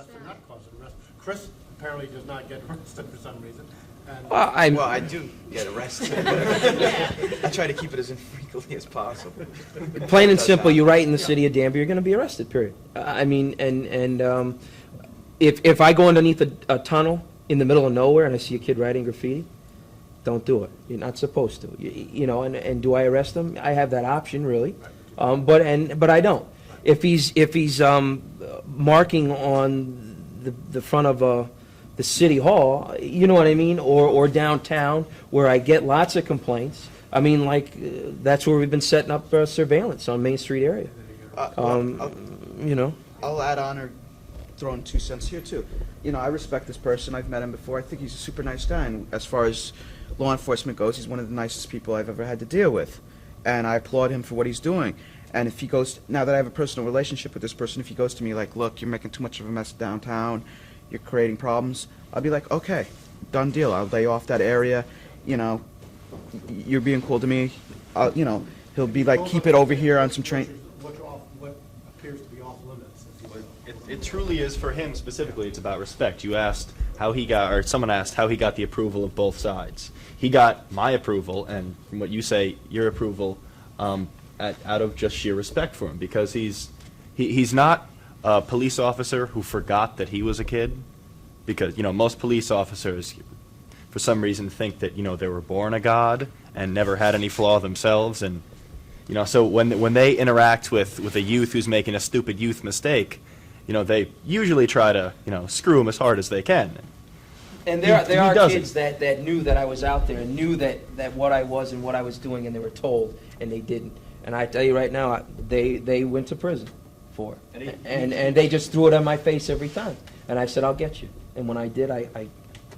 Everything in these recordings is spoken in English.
arrest or not cause an arrest. Chris apparently does not get arrested for some reason. And Well, I do get arrested. I try to keep it as infrequently as possible. plain and simple, you write in the city of Danbury, you're going to be arrested, period. I mean, and if I go underneath a tunnel in the middle of nowhere and I see a kid writing graffiti, don't do it. You're not supposed to. You know, and do I arrest him? I have that option, really, but I don't. If he's marking on the front of the city hall, you know what I mean, or downtown where I get lots of complaints. I mean, like that's where we've been setting up surveillance on Main Street area. You know. I'll add on or throw in 2 cents here too. You know, I respect this person. I've met him before. I think he's a super nice guy. And as far as law enforcement goes, he's one of the nicest people I've ever had to deal with. And I applaud him for what he's doing. And if he goes, now that I have a personal relationship with this person, if he goes to me like, look, you're making too much of a mess downtown, you're creating problems, I'll be like, okay, done deal. I'll lay off that area. You know, you're being cool to me. You know, he'll be like, keep it over here on some train. what appears to be off limits, if you will. It truly is for him specifically. It's about respect. You asked how he got, or someone asked how he got the approval of both sides. He got my approval, and from what you say, your approval, out of just sheer respect for him, because he's not a police officer who forgot that he was a kid, because most police officers, for some reason, think that they were born a god and never had any flaw themselves, and so when they interact with a youth who's making a stupid youth mistake, they usually try to screw him as hard as they can. And there are kids that knew that I was out there and knew that what I was and what I was doing, and they were told, and they didn't. And I tell you right now, they went to prison for it. And they just threw it on my face every time. And I said, I'll get you. And when I did, I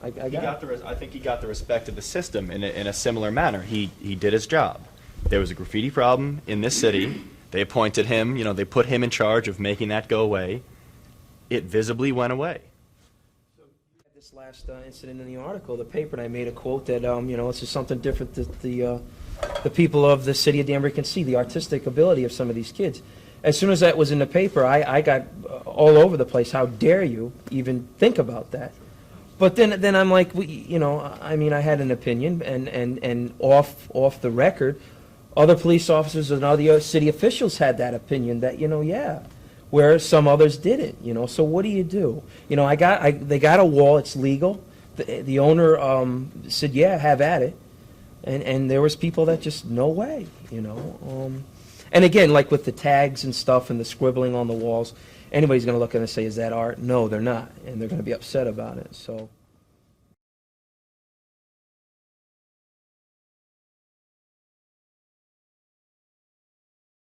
got it. I think he got the respect of the system in a similar manner. He did his job. There was a graffiti problem in this city. They appointed him. They put him in charge of making that go away. It visibly went away. This last incident in the article, the paper, and I made a quote that it's just something different that the people of the city of Danbury can see, the artistic ability of some of these kids. As soon as that was in the paper, I got all over the place. How dare you even think about that? But then I'm like, I mean, I had an opinion, and off the record, other police officers and other city officials had that opinion that where some others didn't. So what do you do? They got a wall. It's legal. The owner said, yeah, have at it. And there was people that just, no way, And again, like with the tags and stuff and the scribbling on the walls, anybody's going to look at it and say, is that art? No, they're not. And they're going to be upset about it. So